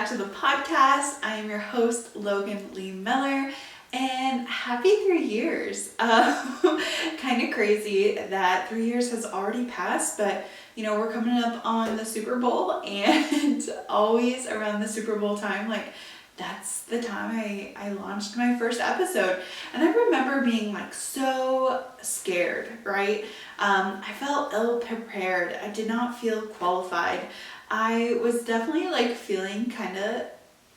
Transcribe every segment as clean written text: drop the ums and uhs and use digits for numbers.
back to the podcast. I am your host, Logan Lee Miller, and happy 3 years. Kind of crazy that 3 years has already passed, but we're coming up on the Super Bowl, and always around the Super Bowl time, that's the time I launched my first episode. And I remember being so scared, right? I felt ill prepared. I did not feel qualified. I was definitely feeling kind of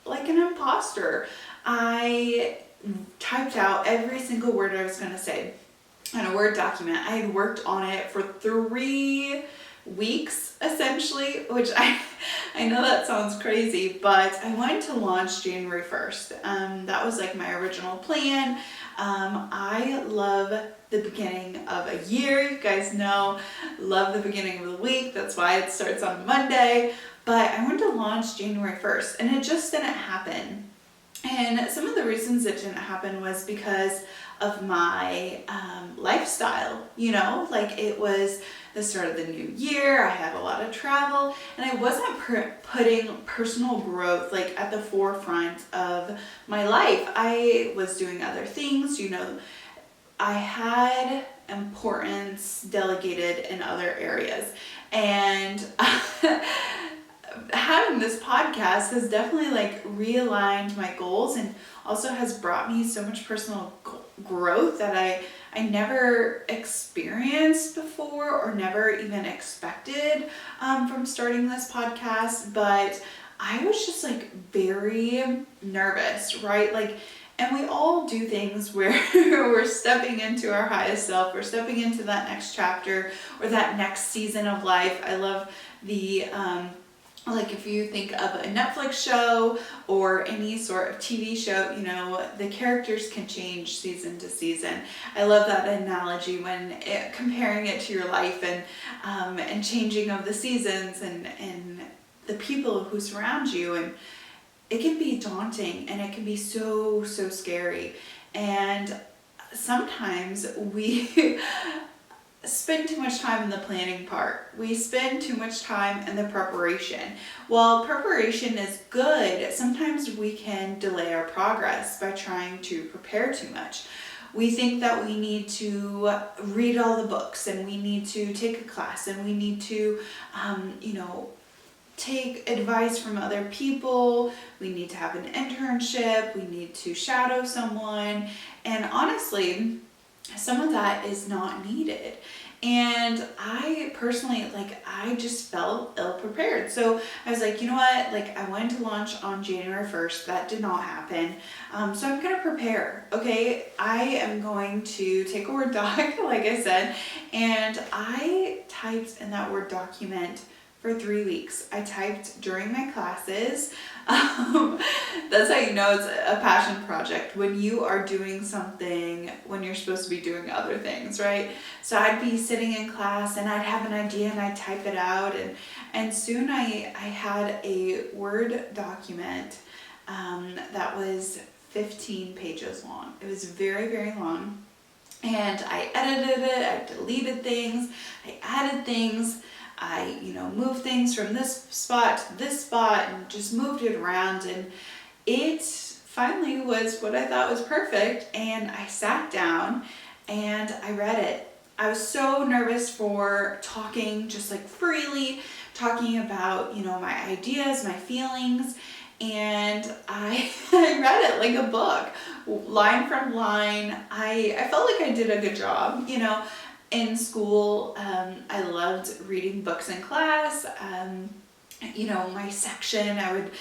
like an imposter. I typed out every single word I was going to say on a Word document. I had worked on it for 3 weeks essentially, which I know that sounds crazy, but I wanted to launch January 1st. That was my original plan. I love the beginning of a year. You guys know, love the beginning of the week. That's why it starts on Monday. But I wanted to launch January 1st, and it just didn't happen. And some of the reasons it didn't happen was because of my lifestyle, it was the start of the new year. I had a lot of travel, and I wasn't putting personal growth at the forefront of my life. I was doing other things, I had importance delegated in other areas. And having this podcast has definitely realigned my goals, and also has brought me so much personal growth that I never experienced before, or never even expected from starting this podcast. But I was just very nervous, right? And we all do things where we're stepping into our highest self, we're stepping into that next chapter or that next season of life. I love the if you think of a Netflix show or any sort of TV show, the characters can change season to season. I love that analogy when comparing it to your life, and changing of the seasons and the people who surround you. And it can be daunting, and it can be so scary. And sometimes we spend too much time in the planning part. We spend too much time in the preparation. While preparation is good, sometimes we can delay our progress by trying to prepare too much. We think that we need to read all the books, and we need to take a class, and we need to, take advice from other people. We need to have an internship. We need to shadow someone. And honestly, some of that is not needed. And I personally, I just felt ill prepared. So I was you know what? I wanted to launch on January 1st. That did not happen. So I'm going to prepare. Okay. I am going to take a Word doc, like I said, and I typed in that Word document for 3 weeks. I typed during my classes. That's how you know it's a passion project, when you are doing something when you're supposed to be doing other things, right? So I'd be sitting in class, and I'd have an idea, and I'd type it out, and soon I had a Word document that was 15 pages long. It was very, very long. And I edited it, I deleted things, I added things, I, moved things from this spot to this spot, and just moved it around, and it finally was what I thought was perfect. And I sat down and I read it. I was so nervous for talking just freely, talking about, my ideas, my feelings, and I read it like a book, line from line. I felt like I did a good job, In school, I loved reading books in class. My section, I would,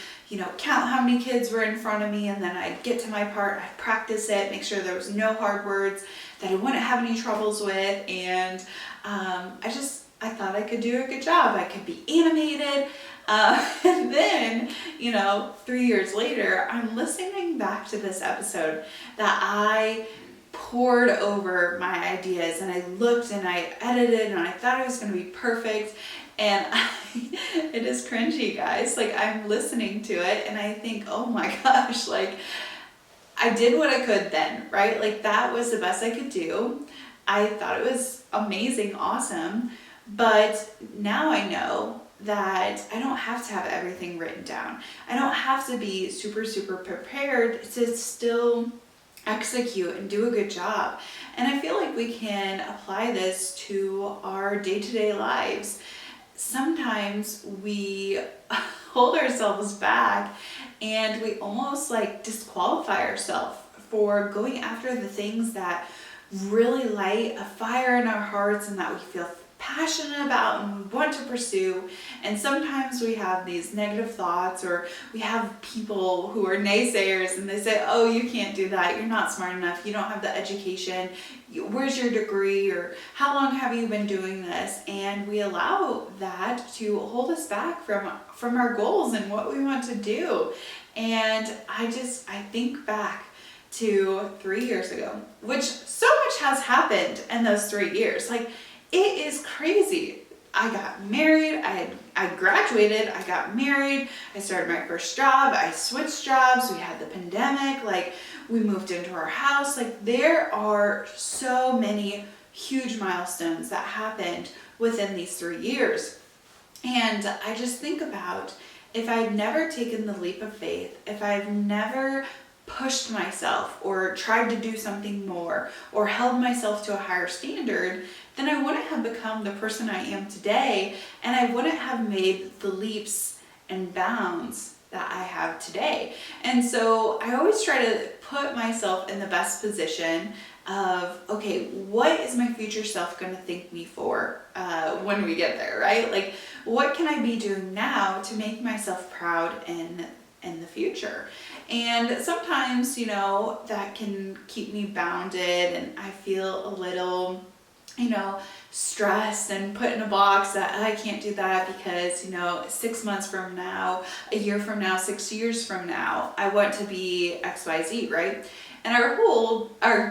count how many kids were in front of me, and then I'd get to my part, I'd practice it, make sure there was no hard words that I wouldn't have any troubles with. And I thought I could do a good job. I could be animated. And then, 3 years later, I'm listening back to this episode that I poured over my ideas, and I looked, and I edited, and I thought it was going to be perfect. And it is cringy, guys. I'm listening to it, and I think, oh my gosh, I did what I could then, right? That was the best I could do. I thought it was amazing, awesome. But now I know that I don't have to have everything written down. I don't have to be super, super prepared to still execute and do a good job. And I feel like we can apply this to our day-to-day lives. Sometimes we hold ourselves back and we almost like disqualify ourselves for going after the things that really light a fire in our hearts and that we feel passionate about and we want to pursue. And sometimes we have these negative thoughts, or we have people who are naysayers and they say, oh, you can't do that, you're not smart enough, you don't have the education, where's your degree, or how long have you been doing this? And we allow that to hold us back from our goals and what we want to do. And I think back to 3 years ago, which so much has happened in those 3 years. Like, it is crazy. I got married, I graduated, I got married, I started my first job, I switched jobs, we had the pandemic, like we moved into our house. Like, there are so many huge milestones that happened within these 3 years. And I just think about, if I'd never taken the leap of faith, if I've never pushed myself or tried to do something more or held myself to a higher standard, then I wouldn't have become the person I am today, and I wouldn't have made the leaps and bounds that I have today. And so I always try to put myself in the best position of, okay, what is my future self going to thank me for when we get there, right? Like, what can I be doing now to make myself proud in the future? And sometimes, that can keep me bounded and I feel a little, stressed and put in a box that I can't do that because, 6 months from now, a year from now, 6 years from now, I want to be XYZ, right? And our goals, our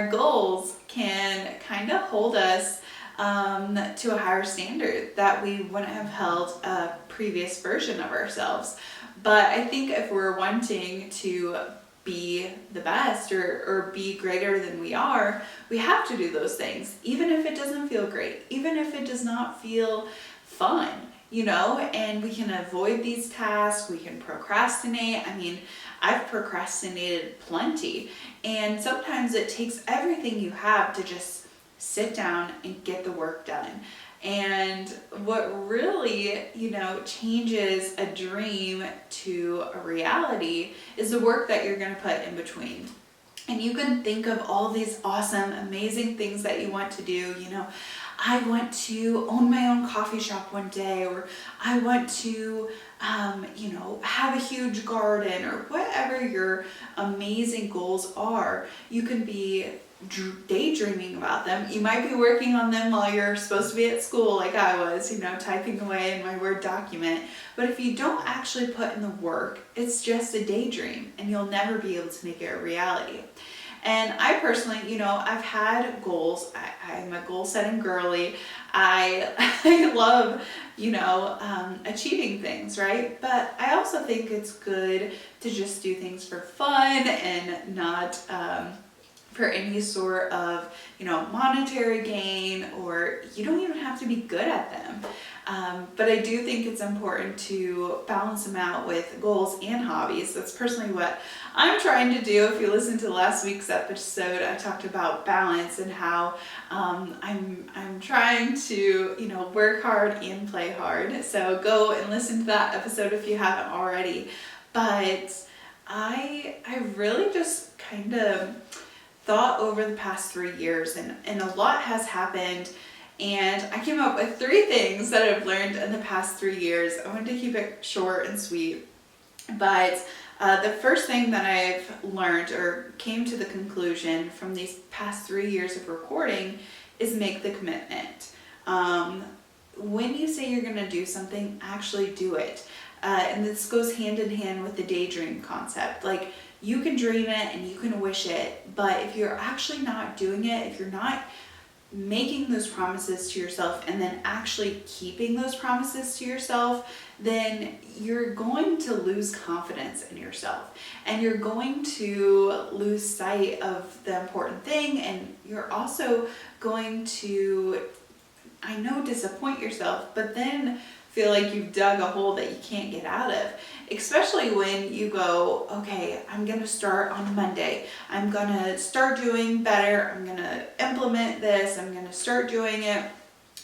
goals can kind of hold us to a higher standard that we wouldn't have held a previous version of ourselves. But I think if we're wanting to be the best or be greater than we are, we have to do those things, even if it doesn't feel great, even if it does not feel fun, and we can avoid these tasks, we can procrastinate. I mean, I've procrastinated plenty, and sometimes it takes everything you have to just sit down and get the work done. And what really, changes a dream to a reality is the work that you're going to put in between. And you can think of all these awesome, amazing things that you want to do. I want to own my own coffee shop one day, or I want to, have a huge garden, or whatever your amazing goals are. You can be daydreaming about them. You might be working on them while you're supposed to be at school, like I was, typing away in my Word document. But if you don't actually put in the work, it's just a daydream and you'll never be able to make it a reality. And I personally, I've had goals. I'm a goal setting girly. I love, achieving things, right? But I also think it's good to just do things for fun and not, for any sort of, monetary gain, or you don't even have to be good at them. But I do think it's important to balance them out with goals and hobbies. That's personally what I'm trying to do. If you listen to last week's episode, I talked about balance and how I'm trying to, work hard and play hard. So go and listen to that episode if you haven't already. But I really just kind of thought over the past 3 years, and a lot has happened, and I came up with 3 things that I've learned in the past 3 years. I wanted to keep it short and sweet, but the first thing that I've learned or came to the conclusion from these past 3 years of recording is make the commitment. When you say you're going to do something, actually do it. And this goes hand in hand with the daydream concept. Like, you can dream it and you can wish it, but if you're actually not doing it, if you're not making those promises to yourself and then actually keeping those promises to yourself, then you're going to lose confidence in yourself, and you're going to lose sight of the important thing, and you're also going to I know, disappoint yourself, but then feel like you've dug a hole that you can't get out of. Especially when you go, okay, I'm gonna start on Monday. I'm gonna start doing better. I'm gonna implement this. I'm gonna start doing it.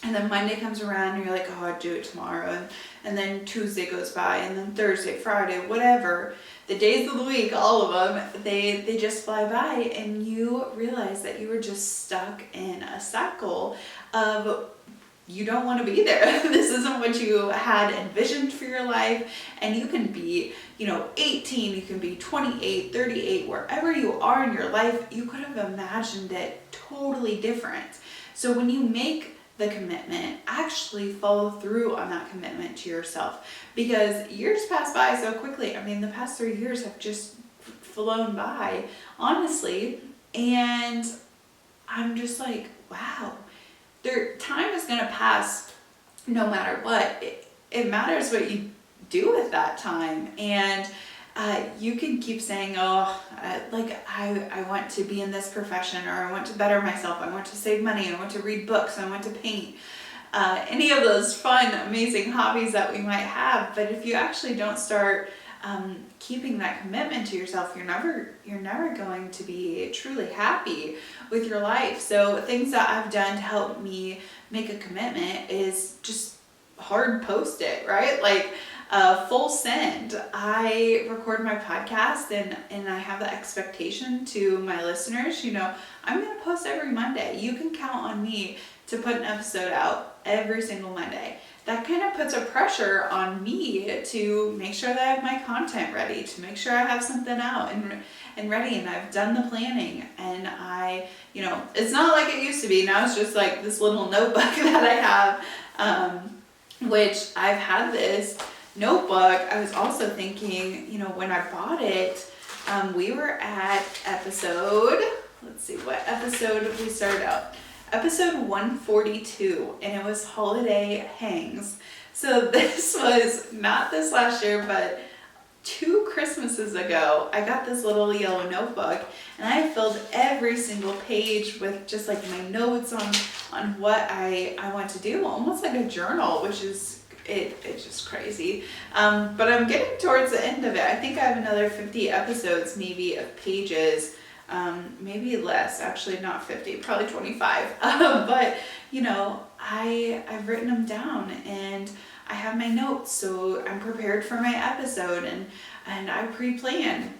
And then Monday comes around and you're like, oh, I'll do it tomorrow. And then Tuesday goes by, and then Thursday, Friday, whatever. The days of the week, all of them, they just fly by, and you realize that you were just stuck in a cycle of you don't want to be there. This isn't what you had envisioned for your life. And you can be, 18, you can be 28, 38, wherever you are in your life, you could have imagined it totally different. So when you make the commitment, actually follow through on that commitment to yourself, because years pass by so quickly. I mean, the past 3 years have just flown by, honestly. And I'm just like, wow. Time is going to pass no matter what. It matters what you do with that time. And you can keep saying, I want to be in this profession, or I want to better myself, I want to save money, I want to read books, I want to paint. Any of those fun, amazing hobbies that we might have. But if you actually don't start keeping that commitment to yourself, you're never going to be truly happy with your life. So things that I've done to help me make a commitment is just hard post it, right? Like full send. I record my podcast and I have the expectation to my listeners, I'm going to post every Monday. You can count on me to put an episode out every single Monday. That kind of puts a pressure on me to make sure that I have my content ready, to make sure I have something out and ready, and I've done the planning, and it's not like it used to be. Now it's just like this little notebook that I have, which I've had this notebook. I was also thinking, when I bought it, we were at let's see, what episode we started out? Episode 142, and it was holiday hangs. So this was not this last year, but 2 Christmases ago. I got this little yellow notebook, and I filled every single page with just like my notes on what I want to do, almost like a journal, which is it's just crazy. But I'm getting towards the end of it. I think I have another 50 episodes maybe of pages. Maybe less, actually, not 50, probably 25. But I've written them down, and I have my notes, so I'm prepared for my episode, and I pre-plan.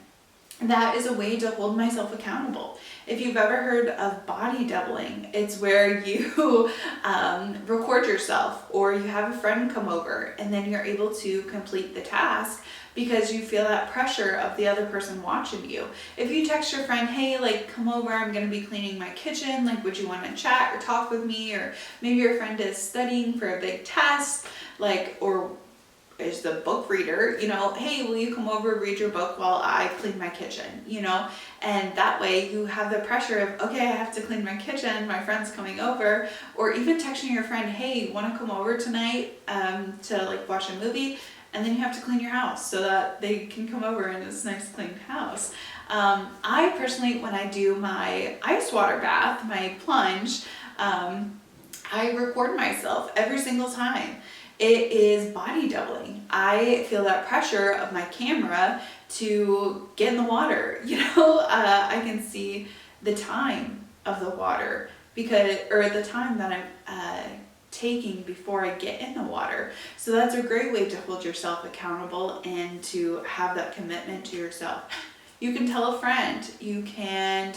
That is a way to hold myself accountable. If you've ever heard of body doubling, it's where you record yourself, or you have a friend come over, and then you're able to complete the task because you feel that pressure of the other person watching you. If you text your friend, hey, come over, I'm gonna be cleaning my kitchen, would you want to chat or talk with me? Or maybe your friend is studying for a big test, or is the book reader, hey, will you come over, read your book while I clean my kitchen, and that way you have the pressure of, okay, I have to clean my kitchen, my friend's coming over. Or even texting your friend, hey, want to come over tonight to watch a movie? And then you have to clean your house so that they can come over in this nice clean house. I personally, when I do my ice water bath, my plunge, I record myself every single time. It is body doubling. I feel that pressure of my camera to get in the water. I can see the time of the water or the time that I'm taking before I get in the water. So that's a great way to hold yourself accountable and to have that commitment to yourself. You can tell a friend, you can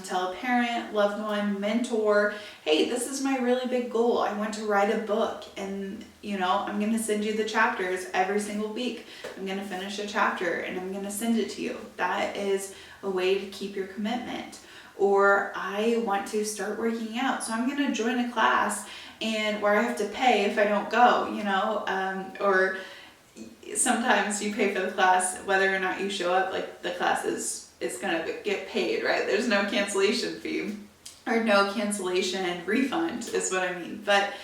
tell a parent, loved one, mentor, hey, this is my really big goal. I want to write a book, and I'm going to send you the chapters every single week. I'm going to finish a chapter and I'm going to send it to you. That is a way to keep your commitment. Or I want to start working out, so I'm going to join a class and where I have to pay if I don't go, or sometimes you pay for the class whether or not you show up. The class is gonna get paid, right? There's no cancellation fee or no cancellation refund is what I mean. But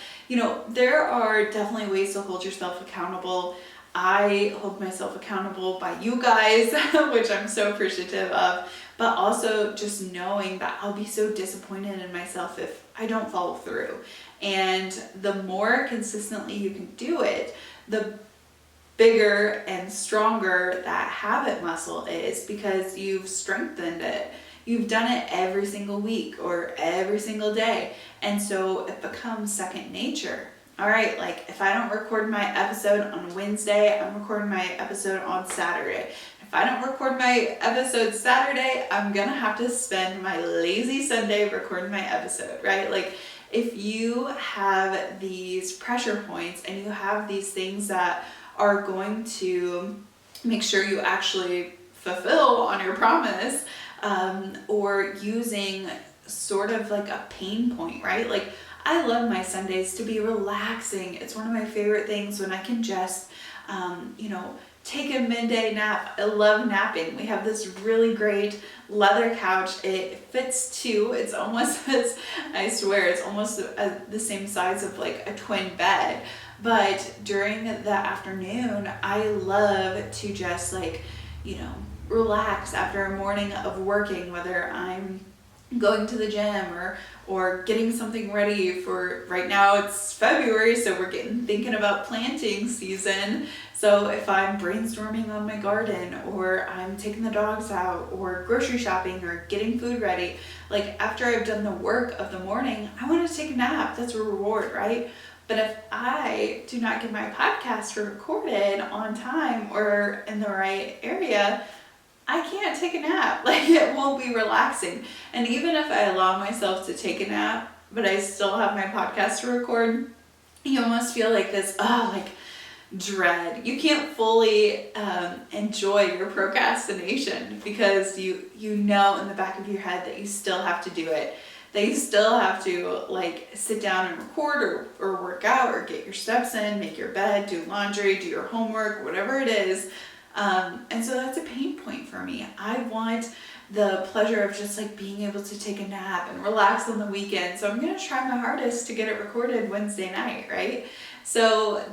there are definitely ways to hold yourself accountable. I hold myself accountable by you guys, which I'm so appreciative of, but also just knowing that I'll be so disappointed in myself if I don't follow through. And the more consistently you can do it, the bigger and stronger that habit muscle is, because you've strengthened it. You've done it every single week or every single day. And so it becomes second nature. All right, like if I don't record my episode on Wednesday, I'm recording my episode on Saturday. If I don't record my episode Saturday, I'm gonna have to spend my lazy Sunday recording my episode, right? Like if you have these pressure points and you have these things that are going to make sure you actually fulfill on your promise, or using sort of like a pain point, right? Like I love my Sundays to be relaxing. It's one of my favorite things when I can just, take a midday nap. I love napping. We have this really great leather couch. It fits two. It's almost I swear, it's almost the same size of like a twin bed. But during the afternoon, I love to just relax after a morning of working, whether I'm going to the gym or getting something ready for, right now it's February, so we're thinking about planting season. So if I'm brainstorming on my garden, or I'm taking the dogs out, or grocery shopping, or getting food ready, like after I've done the work of the morning, I want to take a nap. That's a reward, right? But if I do not get my podcast recorded on time or in the right area, I can't take a nap. Like it won't be relaxing. And even if I allow myself to take a nap, but I still have my podcast to record, you almost feel like this, dread. You can't fully enjoy your procrastination because you know in the back of your head that you still have to do it. That you still have to sit down and record or work out or get your steps in, make your bed, do laundry, do your homework, whatever it is. And so that's a pain point for me. I want the pleasure of just being able to take a nap and relax on the weekend. So I'm going to try my hardest to get it recorded Wednesday night, right? So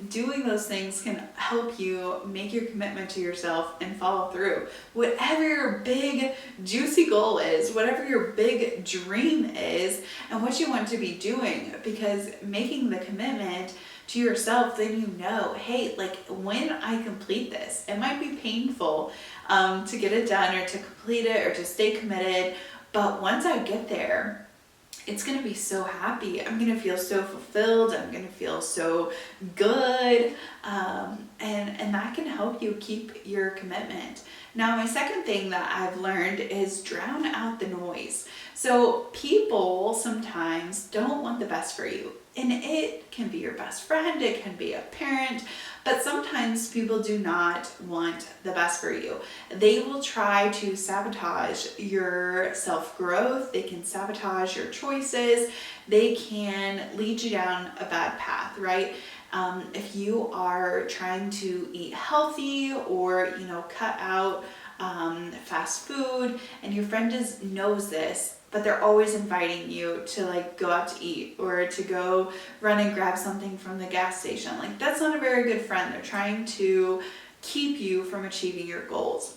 doing those things can help you make your commitment to yourself and follow through. Whatever your big juicy goal is, whatever your big dream is, and what you want to be doing, because making the commitment to yourself, then you know, hey, when I complete this, it might be painful to get it done or to complete it or to stay committed, but once I get there, it's going to be so happy. I'm going to feel so fulfilled. I'm going to feel so good. And that can help you keep your commitment. Now, my second thing that I've learned is drown out the noise. So people sometimes don't want the best for you. And it can be your best friend, it can be a parent, but sometimes people do not want the best for you. They will try to sabotage your self-growth, they can sabotage your choices, they can lead you down a bad path, right? If you are trying to eat healthy or, cut out fast food, and your friend knows this, but they're always inviting you to go out to eat or to go run and grab something from the gas station. That's not a very good friend. They're trying to keep you from achieving your goals.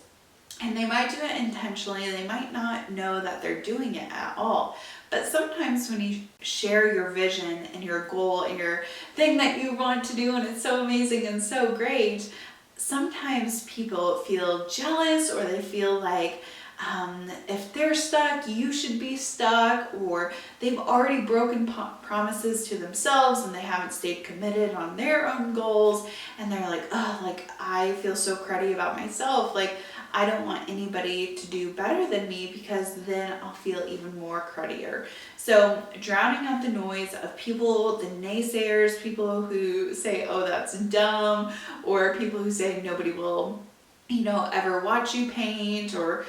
And they might do it intentionally. They might not know that they're doing it at all. But sometimes when you share your vision and your goal and your thing that you want to do, and it's so amazing and so great, sometimes people feel jealous, or they feel like if they're stuck, you should be stuck, or they've already broken promises to themselves and they haven't stayed committed on their own goals, and they're like, I feel so cruddy about myself. I don't want anybody to do better than me, because then I'll feel even more cruddier. So drowning out the noise of people, the naysayers, people who say, oh, that's dumb, or people who say nobody will ever watch you paint, or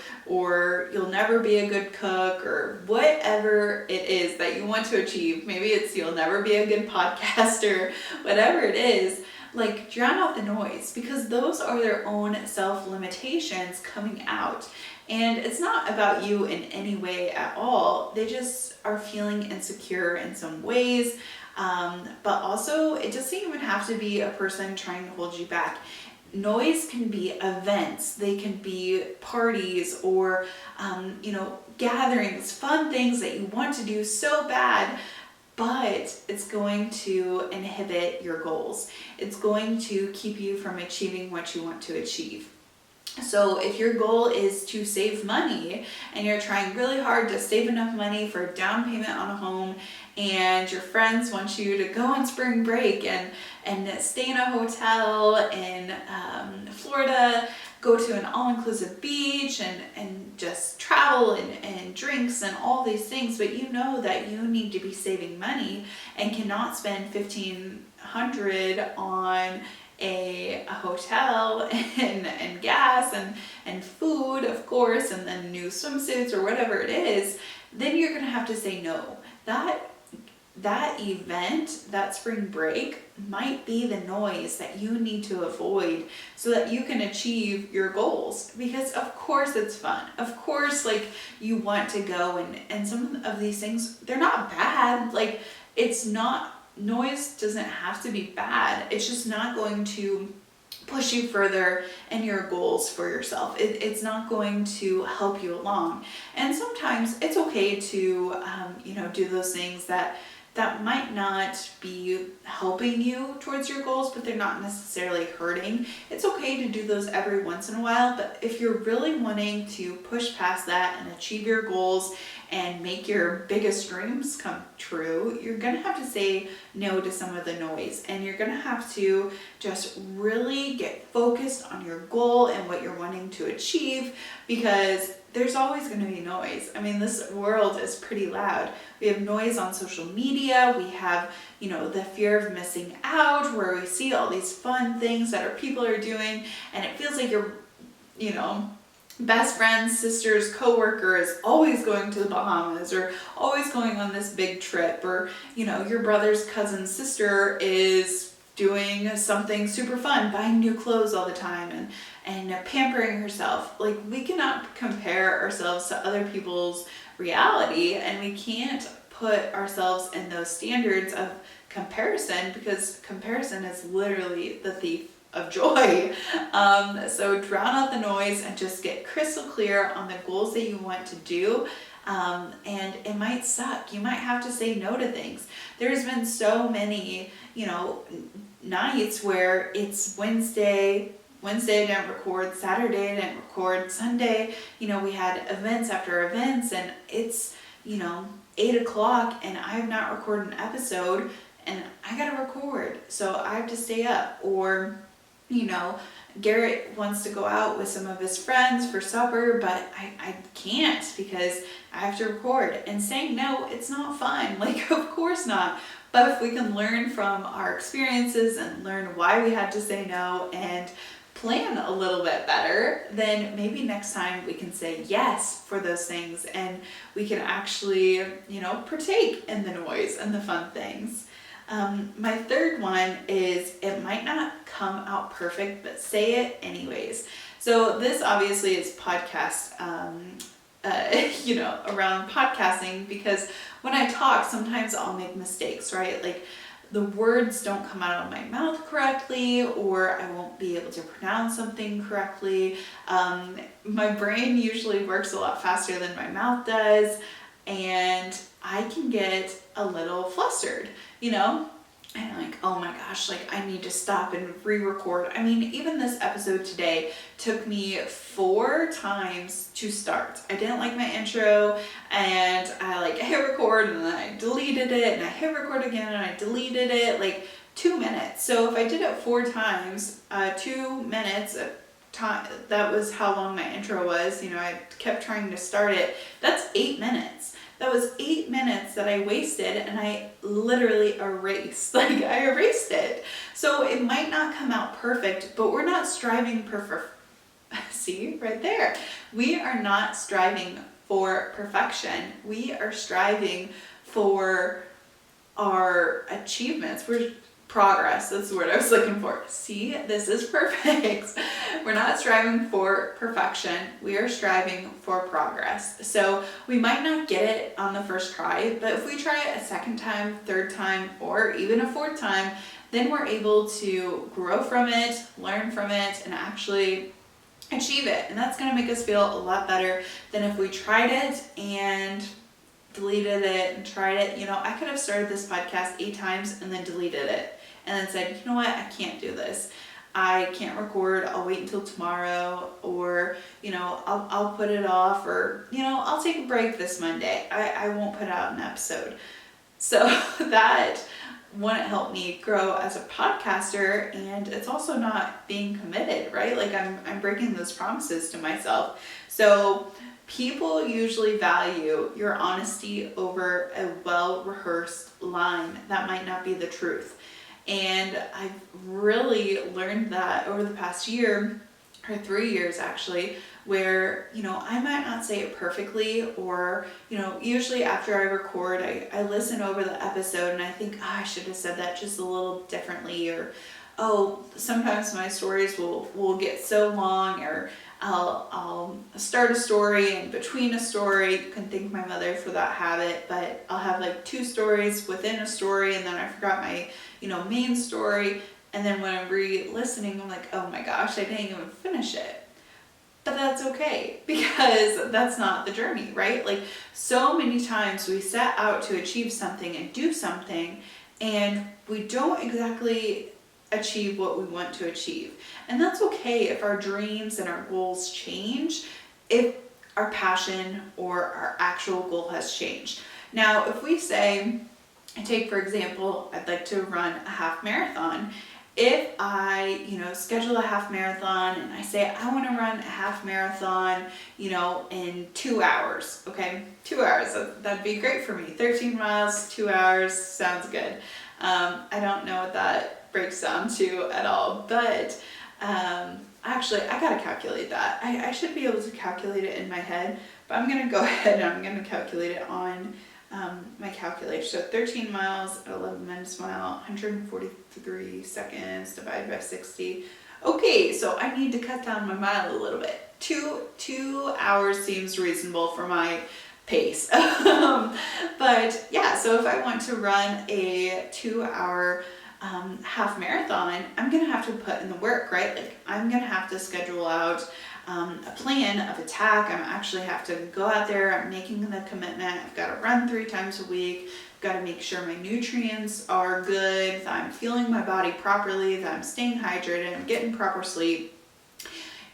you'll never be a good cook, or whatever it is that you want to achieve. Maybe it's you'll never be a good podcaster, whatever it is. Drown out the noise, because those are their own self-limitations coming out. And it's not about you in any way at all. They just are feeling insecure in some ways. But also, it doesn't even have to be a person trying to hold you back. Noise can be events, they can be parties or, gatherings, fun things that you want to do so bad, but it's going to inhibit your goals. It's going to keep you from achieving what you want to achieve. So if your goal is to save money and you're trying really hard to save enough money for a down payment on a home, and your friends want you to go on spring break and stay in a hotel in Florida, go to an all-inclusive beach and just travel and drinks and all these things, but you know that you need to be saving money and cannot spend $1,500 on a hotel and gas and food, of course, and then new swimsuits or whatever it is, then you're gonna have to say no. That event, that spring break, might be the noise that you need to avoid so that you can achieve your goals. Because of course it's fun. Of course, like, you want to go and some of these things, they're not bad. Like, it's not, noise doesn't have to be bad. It's just not going to push you further in your goals for yourself. It's not going to help you along. And sometimes it's okay to, do those things that might not be helping you towards your goals, but they're not necessarily hurting. It's okay to do those every once in a while, but if you're really wanting to push past that and achieve your goals and make your biggest dreams come true, you're gonna have to say no to some of the noise, and you're gonna have to just really get focused on your goal and what you're wanting to achieve, because there's always going to be noise. I mean, this world is pretty loud. We have noise on social media. We have, the fear of missing out, where we see all these fun things that our people are doing, and it feels like your, best friend's sister's coworker is always going to the Bahamas or always going on this big trip, or, your brother's cousin's sister is doing something super fun, buying new clothes all the time and pampering herself. Like, we cannot compare ourselves to other people's reality, and we can't put ourselves in those standards of comparison, because comparison is literally the thief of joy. So drown out the noise and just get crystal clear on the goals that you want to do. And it might suck. You might have to say no to things. There's been so many, nights where it's Wednesday I didn't record, Saturday I didn't record, Sunday, we had events after events, and it's, 8:00 and I have not recorded an episode, and I gotta record, so I have to stay up. Or, Garrett wants to go out with some of his friends for supper, but I can't because I have to record. And saying no, it's not fun. Like, of course not. But if we can learn from our experiences and learn why we had to say no and plan a little bit better, then maybe next time we can say yes for those things, and we can actually, partake in the noise and the fun things. My third one is, it might not come out perfect, but say it anyways. So this obviously is podcast, around podcasting, because when I talk, sometimes I'll make mistakes, right? Like, the words don't come out of my mouth correctly, or I won't be able to pronounce something correctly. My brain usually works a lot faster than my mouth does, and I can get a little flustered, and like, oh my gosh, like, I need to stop and re-record. I mean, even this episode today took me 4 times to start. I didn't like my intro, and I hit record, and then I deleted it, and I hit record again, and I deleted it, like 2 minutes. So if I did it 4 times, 2 minutes of time, that was how long my intro was. I kept trying to start it. That's 8 minutes. That was 8 minutes that I wasted, and I literally erased. I erased it. So it might not come out perfect, but we're not striving see, right there. We are not striving for perfection. We are striving for our achievements. We're Progress, that's the word I was looking for. See, this is perfect. We're not striving for perfection. We are striving for progress. So we might not get it on the first try, but if we try it a second time, third time, or even a fourth time, then we're able to grow from it, learn from it, and actually achieve it. And that's going to make us feel a lot better than if we tried it and deleted it and tried it. You know, I could have started this podcast 8 times and then deleted it and then said, you know what, I can't do this. I can't record, I'll wait until tomorrow, or, you know, I'll put it off, or, you know, I'll take a break this Monday. I won't put out an episode. So that wouldn't help me grow as a podcaster, and it's also not being committed, right? Like I'm breaking those promises to myself. So people usually value your honesty over a well-rehearsed line that might not be the truth. And I've really learned that over the past year, or 3 years actually, where, you know, I might not say it perfectly, or, you know, usually after I record, I listen over the episode and I think, oh, I should have said that just a little differently, or, oh, sometimes my stories will get so long, or I'll start a story and between a story, you can thank my mother for that habit, but I'll have like 2 stories within a story, and then I forgot my, you know, main story, and then when I'm re-listening, I'm like, oh my gosh, I didn't even finish it. But that's okay, because that's not the journey, right? Like, so many times we set out to achieve something and do something, and we don't exactly achieve what we want to achieve. And that's okay if our dreams and our goals change, if our passion or our actual goal has changed. Now, if we say, take for example, I'd like to run a half marathon. If I, you know, schedule a half marathon and I say I want to run a half marathon, you know, in 2 hours, okay? 2 hours, that'd be great for me. 13 miles, 2 hours, sounds good. I don't know what that breaks down to at all, but actually I gotta calculate that. I should be able to calculate it in my head, but I'm gonna go ahead and I'm gonna calculate it on my calculator. So 13 miles at 11 minutes a mile, 143 seconds divided by 60. Okay, so I need to cut down my mile a little bit. Two hours seems reasonable for my pace. But yeah, so if I want to run a 2-hour half marathon, I'm gonna have to put in the work, right? Like, I'm gonna have to schedule out a plan of attack. I'm actually have to go out there, I'm making the commitment, I've got to run 3 times a week, I've got to make sure my nutrients are good, that I'm fueling my body properly, that I'm staying hydrated, I'm getting proper sleep,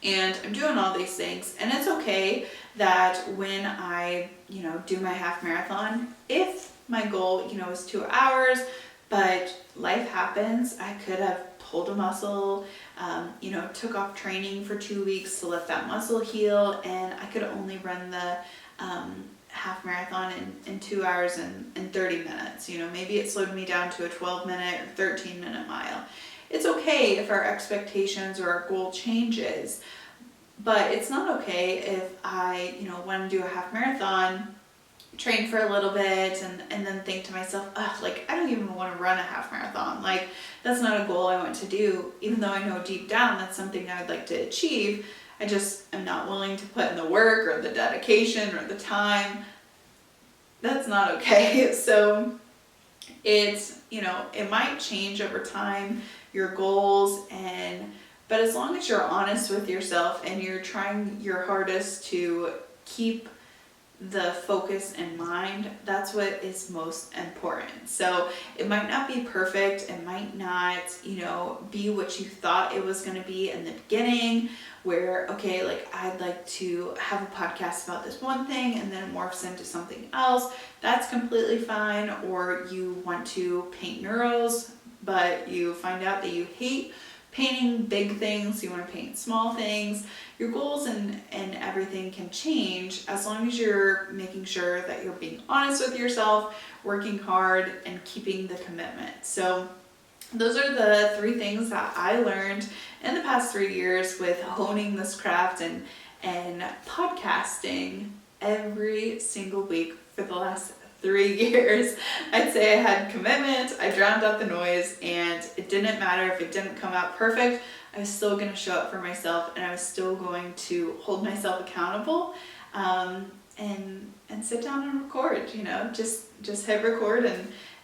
and I'm doing all these things. And it's okay that when I, you know, do my half marathon, if my goal, you know, is 2 hours, but life happens, I could have pulled a muscle, you know, took off training for 2 weeks to let that muscle heal, and I could only run the half marathon in 2 hours and 30 minutes. You know, maybe it slowed me down to a 12-minute or 13-minute mile. It's okay if our expectations or our goal changes, but it's not okay if I, you know, want to do a half marathon, train for a little bit, and then think to myself, like, I don't even want to run a half marathon. Like, that's not a goal I want to do, even though I know deep down that's something I would like to achieve. I just am not willing to put in the work or the dedication or the time. That's not okay. So it's, you know, it might change over time, your goals, but as long as you're honest with yourself and you're trying your hardest to keep the focus in mind, that's what is most important. So it might not be perfect, it might not, you know, be what you thought it was going to be in the beginning, where, okay, like, I'd like to have a podcast about this one thing and then it morphs into something else. That's completely fine. Or you want to paint murals, but you find out that you hate painting big things, you want to paint small things. Your goals and everything can change as long as you're making sure that you're being honest with yourself, working hard, and keeping the commitment. So those are the 3 things that I learned in the past 3 years with honing this craft and podcasting every single week for the last 3 years, I'd say I had commitment, I drowned out the noise, and it didn't matter if it didn't come out perfect. I was still going to show up for myself, and I was still going to hold myself accountable, and sit down and record, just hit record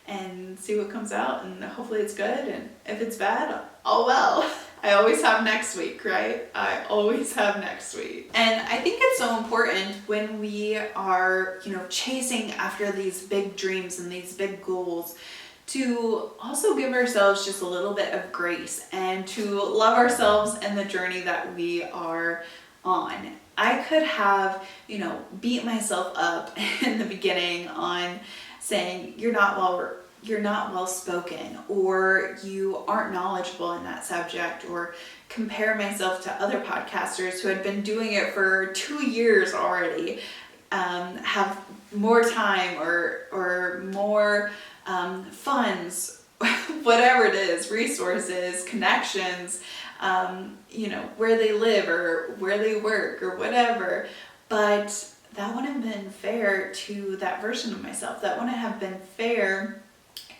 and see what comes out, and hopefully it's good, and if it's bad, oh well. I always have next week, right? I always have next week. And I think it's so important when we are, chasing after these big dreams and these big goals to also give ourselves just a little bit of grace and to love ourselves and the journey that we are on. I could have, beat myself up in the beginning on saying you're not well spoken, or you aren't knowledgeable in that subject, or compare myself to other podcasters who had been doing it for 2 years already, have more time or more funds, whatever it is, resources, connections, where they live or where they work or whatever. But that wouldn't have been fair to that version of myself. That wouldn't have been fair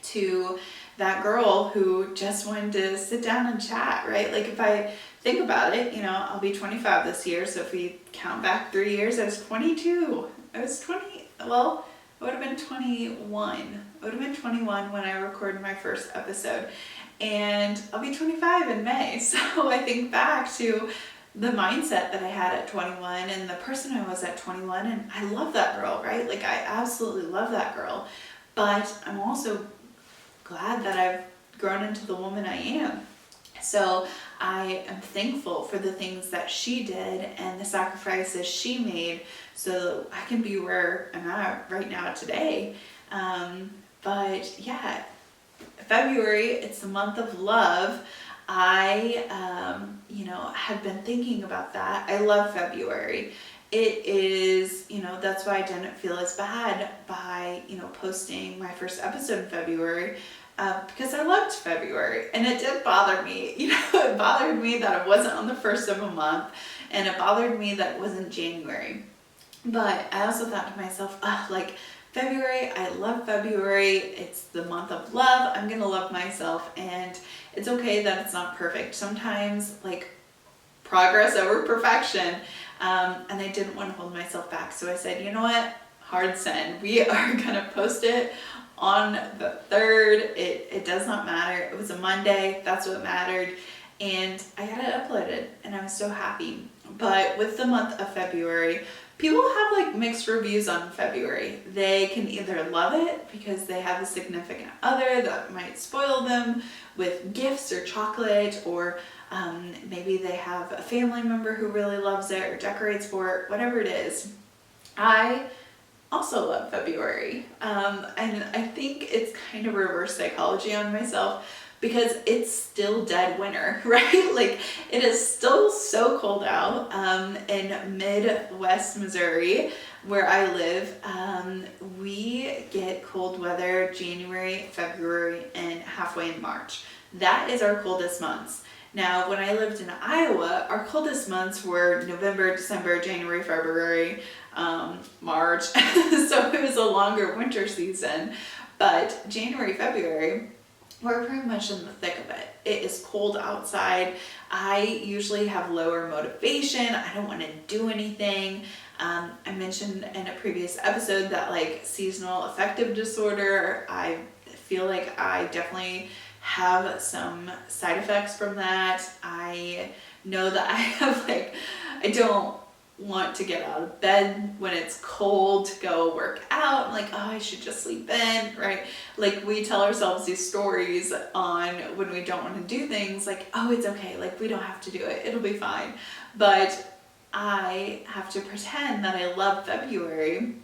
to that girl who just wanted to sit down and chat, right? Like, if I think about it, I'll be 25 this year. So if we count back 3 years, I was 22. I would have been 21. I would have been 21 when I recorded my first episode. And I'll be 25 in May. So I think back to the mindset that I had at 21 and the person I was at 21, and I love that girl, right? Like, I absolutely love that girl. But I'm also glad that I've grown into the woman I am. So I am thankful for the things that she did and the sacrifices she made so I can be where I'm at right now today. But yeah, February, it's the month of love. I, had been thinking about that. I love February. It is, that's why I didn't feel as bad by, posting my first episode in February, because I loved February, and it did bother me. It bothered me that it wasn't on the first of a month, and it bothered me that it wasn't January. But I also thought to myself, February, I love February. It's the month of love. I'm going to love myself, and it's okay that it's not perfect. Sometimes, progress over perfection. And I didn't want to hold myself back. So I said, you know what? Hard send. We are going to post it on the 3rd. It does not matter. It was a Monday. That's what mattered. And I got it uploaded, and I was so happy. But with the month of February, people have mixed reviews on February. They can either love it because they have a significant other that might spoil them with gifts or chocolate, or maybe they have a family member who really loves it or decorates for it, whatever it is. I also love February. And I think it's kind of reverse psychology on myself, because it's still dead winter, right? It is still so cold out in Midwest Missouri, where I live. We get cold weather January, February, and halfway in March. That is our coldest months. Now, when I lived in Iowa, our coldest months were November, December, January, February, March. So it was a longer winter season. But January, February, we're pretty much in the thick of it. It is cold outside. I usually have lower motivation. I don't want to do anything. I mentioned in a previous episode that seasonal affective disorder, I feel like I definitely have some side effects from that. I know that I have I don't want to get out of bed when it's cold to go work out. I'm I should just sleep in, right? We tell ourselves these stories on when we don't want to do things, oh, it's okay, we don't have to do it, it'll be fine. But I have to pretend that I love February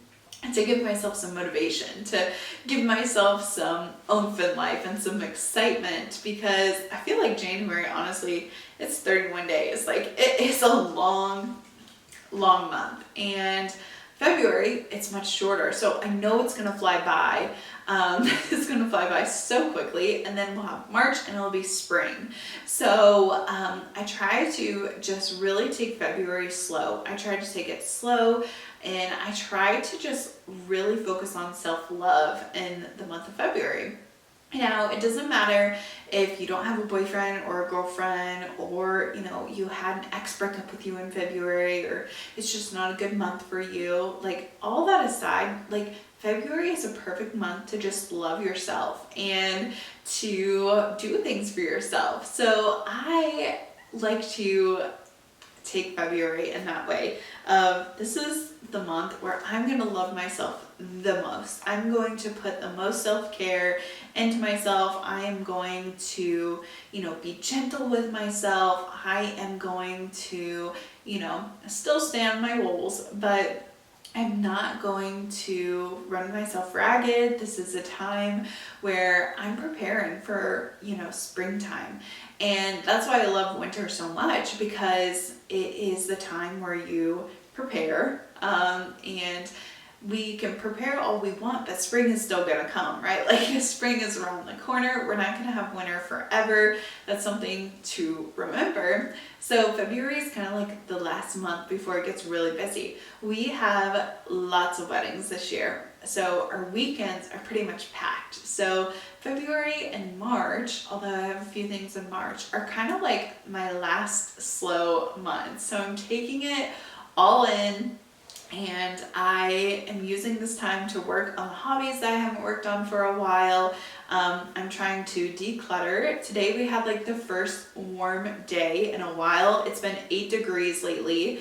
and to give myself some motivation, to give myself some oomph in life and some excitement, because I feel like January, honestly, it's 31 days. It is a long month, and February, it's much shorter. So I know it's going to fly by. It's going to fly by so quickly, and then we'll have March and it'll be spring. So I try to just really take February slow. I try to take it slow And I try to just really focus on self-love in the month of February. Now, it doesn't matter if you don't have a boyfriend or a girlfriend, or, you know, you had an ex break up with you in February, or it's just not a good month for you. Like, all that aside, like, February is a perfect month to just love yourself and to do things for yourself. So I like to take February in that way of, this is the month where I'm going to love myself the most. I'm going to put the most self-care into myself. I am going to, you know, be gentle with myself. I am going to, you know, still stay on my goals, but I'm not going to run myself ragged. This is a time where I'm preparing for, you know, springtime. And that's why I love winter so much, because it is the time where you prepare, and we can prepare all we want, but spring is still gonna come, right? Like, spring is around the corner. We're not gonna have winter forever. That's something to remember. So February is kind of like the last month before it gets really busy. We have lots of weddings this year, so our weekends are pretty much packed. So February and March, although I have a few things in March, are kind of like my last slow months. So I'm taking it all in, and I am using this time to work on hobbies that I haven't worked on for a while. I'm trying to declutter. Today we had like the first warm day in a while. It's been 8 degrees lately.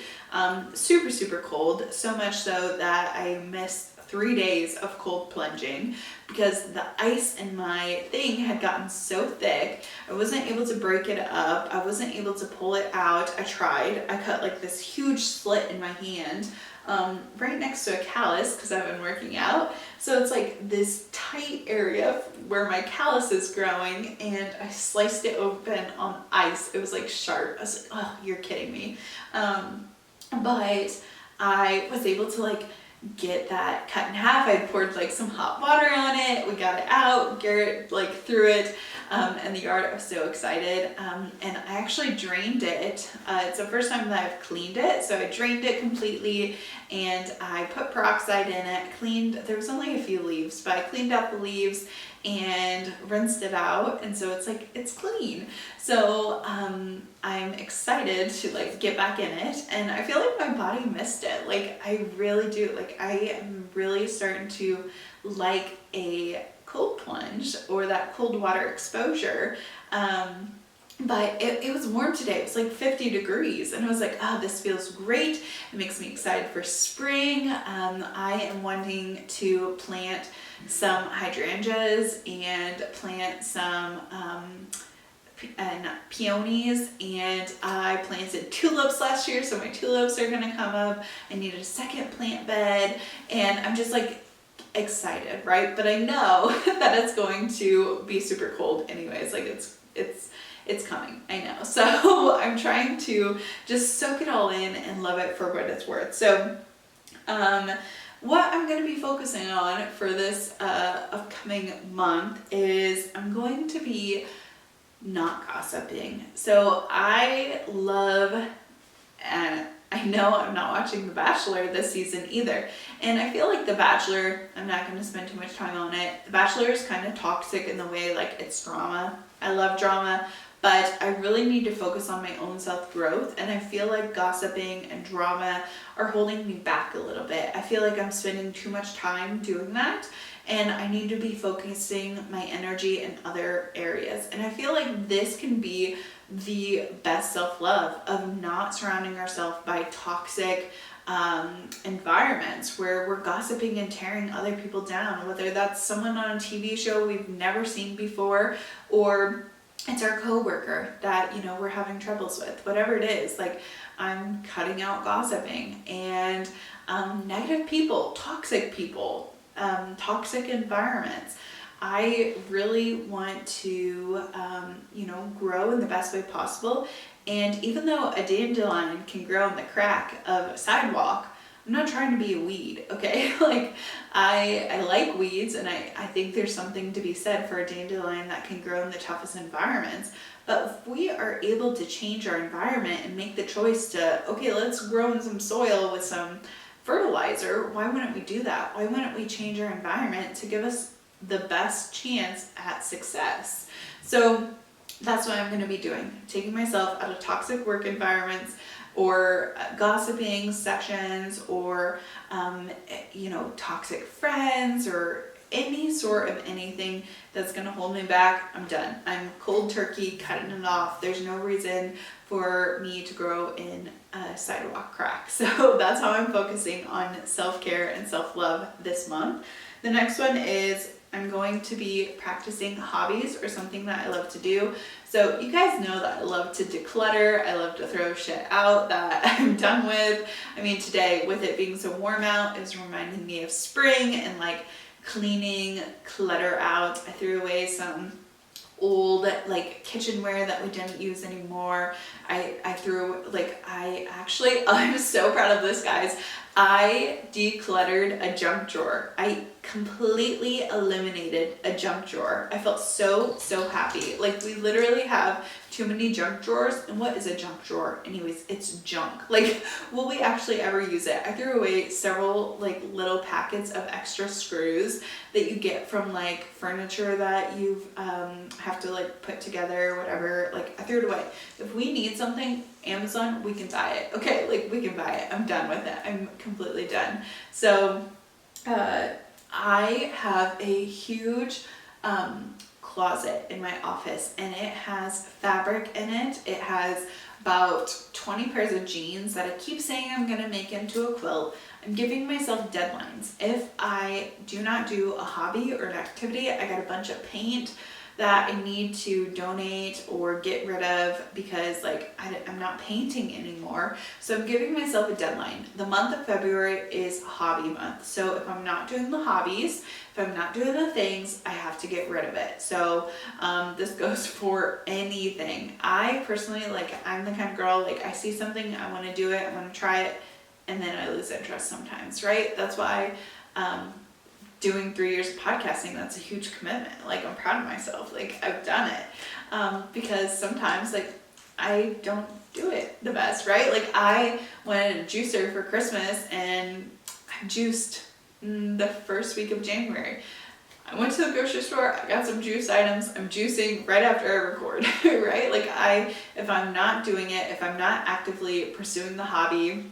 Super, super cold. So much so that I missed 3 days of cold plunging because the ice in my thing had gotten so thick. I wasn't able to break it up. I wasn't able to pull it out. I tried. I cut like this huge slit in my hand, right next to a callus, because I've been working out. So it's like this tight area where my callus is growing, and I sliced it open on ice. It was like sharp. I was like, oh, you're kidding me. But I was able to like get that cut in half. I poured like some hot water on it. We got it out. Garrett like threw it in the yard. I was so excited. And I actually drained it. It's the first time that I've cleaned it. So I drained it completely, and I put peroxide in it. There was only a few leaves, but I cleaned out the leaves and rinsed it out, and so it's like, it's clean. So I'm excited to like get back in it, and I feel like my body missed it. Like, I really do. Like, I am really starting to like a cold plunge or that cold water exposure. But it was warm today. It was like 50 degrees, and I was like, oh, this feels great. It makes me excited for spring. I am wanting to plant some hydrangeas and plant some peonies, and I planted tulips last year, so my tulips are gonna come up. I needed a second plant bed, and I'm just like excited, right? But I know that it's going to be super cold anyways. Like, it's coming, I know. So I'm trying to just soak it all in and love it for what it's worth. So what I'm going to be focusing on for this upcoming month is I'm going to be not gossiping. So I love, and I know I'm not watching The Bachelor this season either. And I feel like The Bachelor, I'm not going to spend too much time on it. The Bachelor is kind of toxic in the way, like, it's drama. I love drama, but I really need to focus on my own self-growth, and I feel like gossiping and drama are holding me back a little bit. I feel like I'm spending too much time doing that, and I need to be focusing my energy in other areas. And I feel like this can be the best self-love, of not surrounding ourselves by toxic environments where we're gossiping and tearing other people down, whether that's someone on a TV show we've never seen before, or it's our coworker that, you know, we're having troubles with. Whatever it is, like, I'm cutting out gossiping and negative people, toxic environments. I really want to, grow in the best way possible. And even though a dandelion can grow in the crack of a sidewalk, I'm not trying to be a weed, okay? Like, I like weeds, and I think there's something to be said for a dandelion that can grow in the toughest environments. But if we are able to change our environment and make the choice to, okay, let's grow in some soil with some fertilizer, why wouldn't we do that? Why wouldn't we change our environment to give us the best chance at success? So that's what I'm going to be doing, taking myself out of toxic work environments or gossiping sessions or, toxic friends or any sort of anything that's going to hold me back. I'm done. I'm cold turkey, cutting it off. There's no reason for me to grow in a sidewalk crack. So that's how I'm focusing on self-care and self-love this month. The next one is I'm going to be practicing hobbies or something that I love to do. So you guys know that I love to declutter. I love to throw shit out that I'm done with. I mean, today with it being so warm out, it was reminding me of spring and like cleaning clutter out. I threw away some old like kitchenware that we didn't use anymore. I threw I'm so proud of this, guys. I decluttered a junk drawer. I completely eliminated a junk drawer. I felt so happy. Like, we literally have too many junk drawers. And what is a junk drawer? Anyways, it's junk. Like, will we actually ever use it? I threw away several like little packets of extra screws that you get from like furniture that you've have to like put together or whatever. Like, I threw it away. If we need something, Amazon, we can buy it. Okay, like, we can buy it. I'm done with it. I'm completely done. So I have a huge closet in my office, and it has fabric in it. It has about 20 pairs of jeans that I keep saying I'm gonna make into a quilt. I'm giving myself deadlines. If I do not do a hobby or an activity, I got a bunch of paint that I need to donate or get rid of because like I'm not painting anymore. So I'm giving myself a deadline. The month of February is hobby month. So if I'm not doing the hobbies, if I'm not doing the things, I have to get rid of it. So this goes for anything. I personally, like, I'm the kind of girl, like, I see something, I want to do it, I want to try it, and then I lose interest sometimes, right? That's why doing 3 years of podcasting, that's a huge commitment. Like, I'm proud of myself. Like, I've done it. Because sometimes, like, I don't do it the best, right? Like, I wanted a juicer for Christmas, and I juiced the first week of January. I went to the grocery store, I got some juice items, I'm juicing right after I record, right? Like, if I'm not doing it, if I'm not actively pursuing the hobby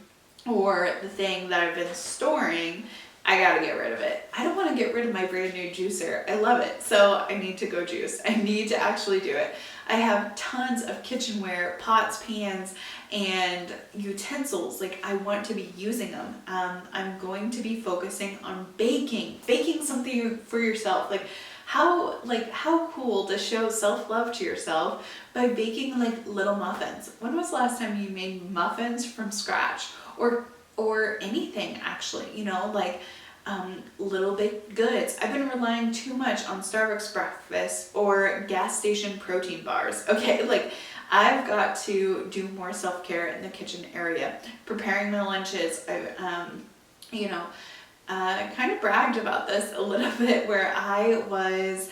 or the thing that I've been storing, I gotta get rid of it. I don't want to get rid of my brand new juicer. I love it. So I need to go juice. I need to actually do it. I have tons of kitchenware, pots, pans, and utensils. Like, I want to be using them. I'm going to be focusing on baking something for yourself. Like how cool to show self-love to yourself by baking like little muffins. When was the last time you made muffins from scratch? Or anything, actually, like little baked goods. I've been relying too much on Starbucks breakfast or gas station protein bars. Okay, like, I've got to do more self-care in the kitchen area, preparing my lunches. I kind of bragged about this a little bit, where I was,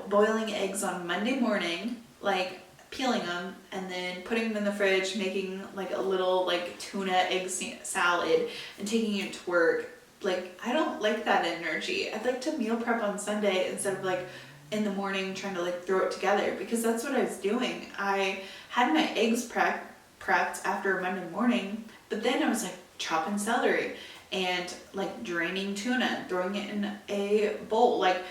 boiling eggs on Monday morning, like peeling them and then putting them in the fridge, making like a little like tuna egg salad and taking it to work. Like, I don't like that energy. I'd like to meal prep on Sunday instead of like in the morning trying to like throw it together, because that's what I was doing. I had my eggs prepped after Monday morning, but then I was like chopping celery and like draining tuna and throwing it in a bowl. Like,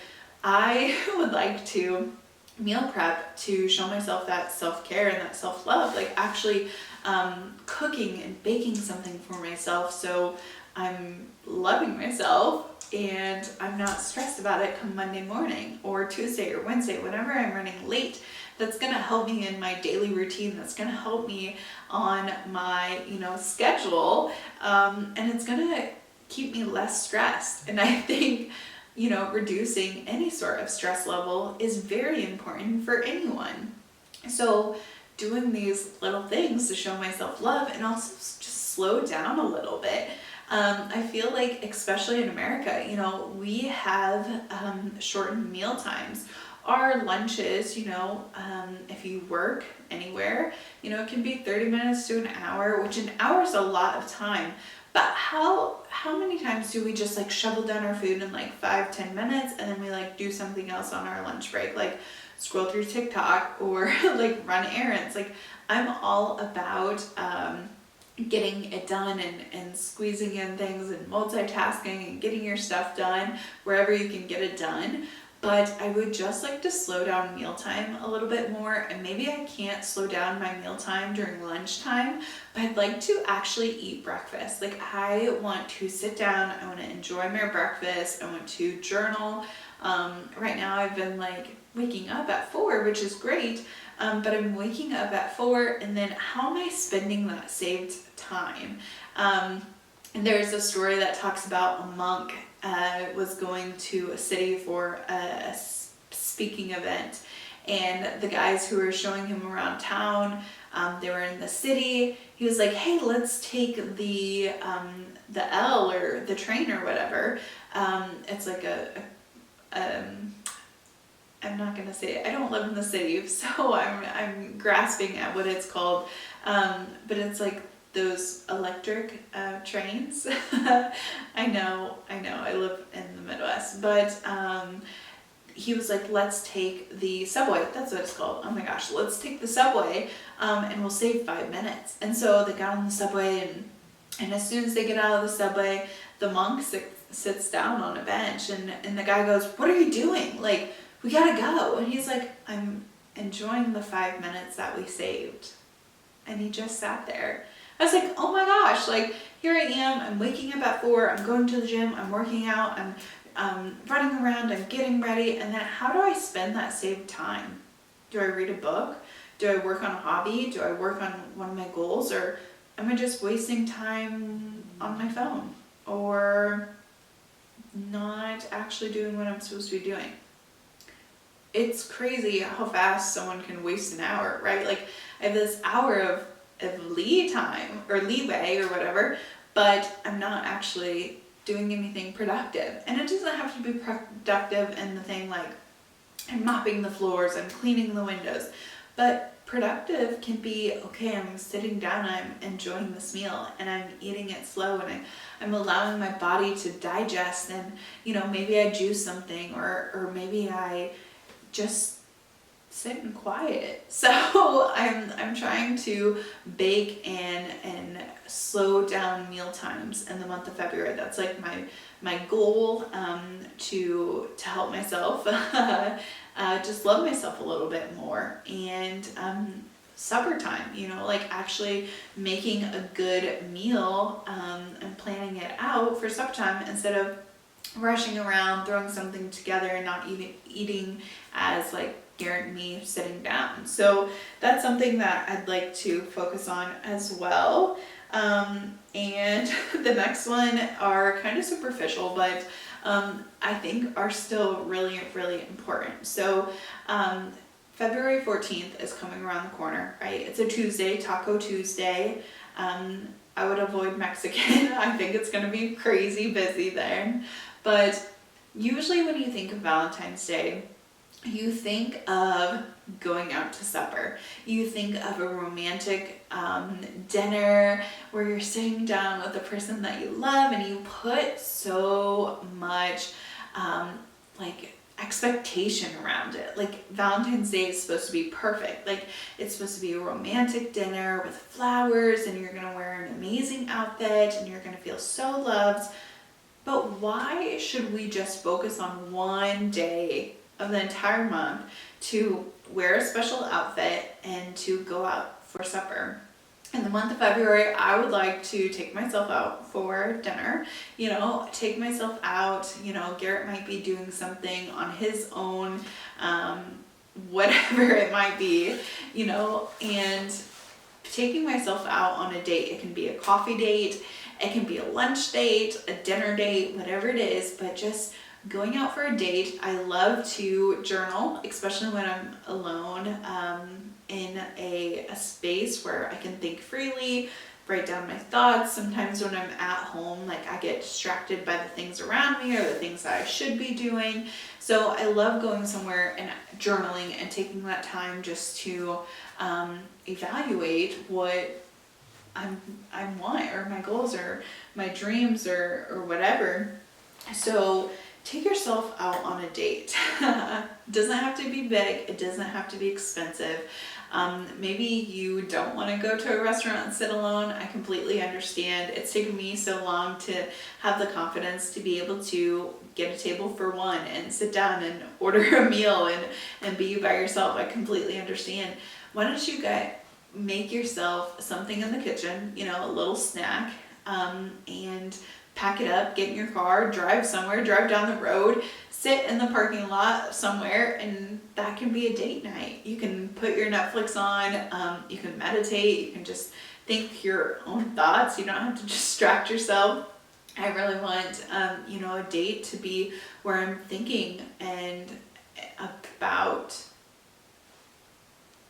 I would like to meal prep to show myself that self-care and that self-love, like actually cooking and baking something for myself, so I'm loving myself and I'm not stressed about it come Monday morning or Tuesday or Wednesday, whenever I'm running late. That's gonna help me in my daily routine. That's gonna help me on my schedule, and it's gonna keep me less stressed. And I think reducing any sort of stress level is very important for anyone. So doing these little things to show myself love and also just slow down a little bit. I feel like, especially in America, we have shortened meal times. Our lunches, if you work anywhere, it can be 30 minutes to an hour, which an hour is a lot of time. But how many times do we just like shovel down our food in like 5-10 minutes and then we like do something else on our lunch break, like scroll through TikTok or like run errands? Like I'm all about getting it done and squeezing in things and multitasking and getting your stuff done wherever you can get it done. But I would just like to slow down mealtime a little bit more, and maybe I can't slow down my mealtime during lunchtime, but I'd like to actually eat breakfast. Like I want to sit down, I want to enjoy my breakfast, I want to journal. Right now I've been like waking up at 4, which is great, but I'm waking up at 4, and then how am I spending that saved time? And there's a story that talks about a monk was going to a city for a speaking event, and the guys who were showing him around town, they were in the city. He was like, "Hey, let's take the L or the train or whatever." It's like I'm not gonna say it. I don't live in the city, so I'm grasping at what it's called, but it's like those electric trains. I know, I live in the Midwest, but he was like, let's take the subway, that's what it's called, oh my gosh, let's take the subway, and we'll save 5 minutes. And so they got on the subway, and as soon as they get out of the subway, the monk sits down on a bench, and the guy goes, "What are you doing? Like, we gotta go." And he's like, "I'm enjoying the 5 minutes that we saved." And he just sat there. I was like, oh my gosh, like here I am, I'm waking up at 4, I'm going to the gym, I'm working out, I'm running around, I'm getting ready, and then how do I spend that saved time? Do I read a book? Do I work on a hobby? Do I work on one of my goals? Or am I just wasting time on my phone? Or not actually doing what I'm supposed to be doing? It's crazy how fast someone can waste an hour, right? Like I have this hour of lead time or leeway or whatever, but I'm not actually doing anything productive. And it doesn't have to be productive in the thing like I'm mopping the floors, I'm cleaning the windows, but productive can be, okay, I'm sitting down, I'm enjoying this meal and I'm eating it slow, and I'm allowing my body to digest, and maybe I juice something, or maybe I just sit and quiet. So I'm trying to bake and slow down meal times in the month of February. That's like my goal, to help myself just love myself a little bit more. And supper time, like actually making a good meal, and planning it out for supper time instead of rushing around, throwing something together and not even eating as like Garrett and me sitting down. So that's something that I'd like to focus on as well. And the next one are kind of superficial, but I think are still really, really important. So February 14th is coming around the corner, right? It's a Tuesday, Taco Tuesday. I would avoid Mexican. I think it's going to be crazy busy there. But usually when you think of Valentine's Day, you think of going out to supper. You think of a romantic dinner where you're sitting down with the person that you love, and you put so much like expectation around it. Like Valentine's Day is supposed to be perfect. Like it's supposed to be a romantic dinner with flowers, and you're gonna wear an amazing outfit, and you're gonna feel so loved. But why should we just focus on one day of the entire month to wear a special outfit and to go out for supper? In the month of February, I would like to take myself out for dinner, take myself out, Garrett might be doing something on his own, whatever it might be, and taking myself out on a date. It can be a coffee date, it can be a lunch date, a dinner date, whatever it is, but just going out for a date. I love to journal, especially when I'm alone, in a space where I can think freely, write down my thoughts. Sometimes when I'm at home, like I get distracted by the things around me or the things that I should be doing. So I love going somewhere and journaling and taking that time just to evaluate what I want, or my goals, or my dreams, or whatever. So take yourself out on a date. It doesn't have to be big. It doesn't have to be expensive. Maybe you don't want to go to a restaurant and sit alone. I completely understand. It's taken me so long to have the confidence to be able to get a table for one and sit down and order a meal and be by yourself. I completely understand. Why don't you make yourself something in the kitchen, a little snack, and pack it up, get in your car, drive somewhere, drive down the road, sit in the parking lot somewhere, and that can be a date night. You can put your Netflix on, you can meditate, you can just think your own thoughts. You don't have to distract yourself. I really want, a date to be where I'm thinking and about.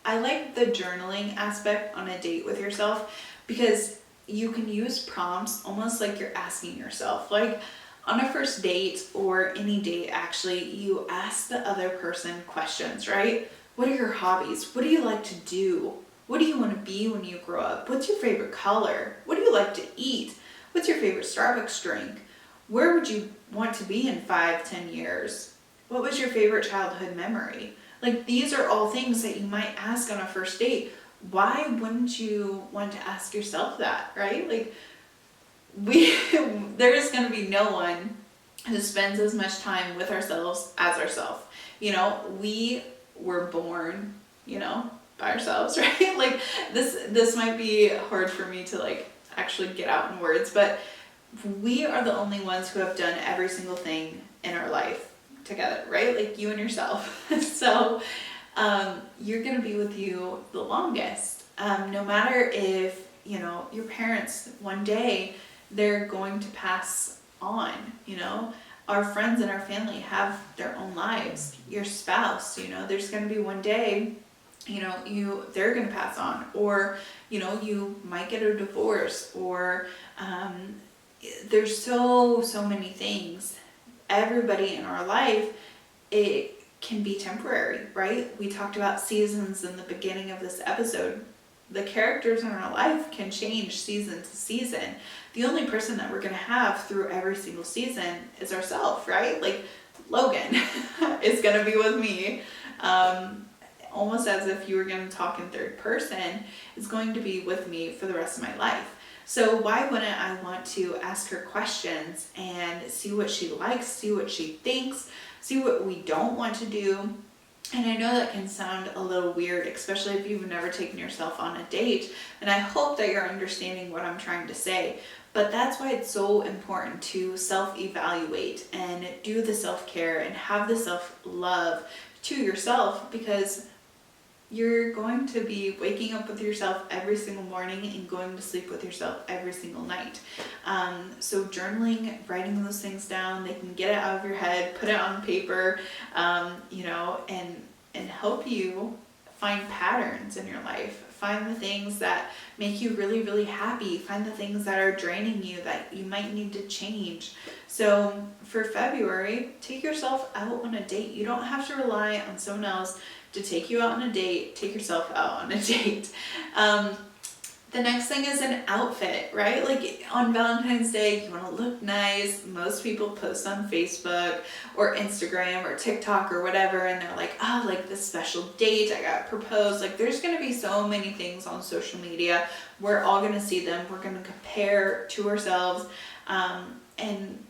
I like the journaling aspect on a date with yourself, because you can use prompts almost like you're asking yourself. Like on a first date, or any date actually, you ask the other person questions, right? What are your hobbies? What do you like to do? What do you want to be when you grow up? What's your favorite color? What do you like to eat? What's your favorite Starbucks drink? Where would you want to be in 5-10 years? What was your favorite childhood memory? Like, these are all things that you might ask on a first date. Why wouldn't you want to ask yourself that, right? Like, there is going to be no one who spends as much time with ourselves as ourselves. We were born, by ourselves, right? Like, this might be hard for me to actually get out in words, but we are the only ones who have done every single thing in our life together, right? Like, you and yourself. So you're going to be with you the longest. No matter if, your parents, one day they're going to pass on, our friends and our family have their own lives. Your spouse, there's going to be one day, they're going to pass on, or, you might get a divorce, or there's so many things. Everybody in our life, it can be temporary, right? We talked about seasons in the beginning of this episode. The characters in our life can change season to season. The only person that we're going to have through every single season is ourselves, right? Like, Logan is going to be with me, almost as if you were going to talk in third person, is going to be with me for the rest of my life. So why wouldn't I want to ask her questions and see what she likes, see what she thinks, see what we don't want to do? And I know that can sound a little weird, especially if you've never taken yourself on a date. And I hope that you're understanding what I'm trying to say. But that's why it's so important to self-evaluate and do the self-care and have the self-love to yourself, because you're going to be waking up with yourself every single morning and going to sleep with yourself every single night. So journaling, writing those things down, they can get it out of your head, put it on paper, and help you find patterns in your life. Find the things that make you really, really happy. Find the things that are draining you that you might need to change. So for February, take yourself out on a date. You don't have to rely on someone else to take you out on a date. Take yourself out on a date. The next thing is an outfit, right? Like, on Valentine's Day, you want to look nice. Most people post on Facebook or Instagram or TikTok or whatever, and they're like, oh, like this special date, I got proposed. Like, there's going to be so many things on social media. We're all going to see them. We're going to compare to ourselves. And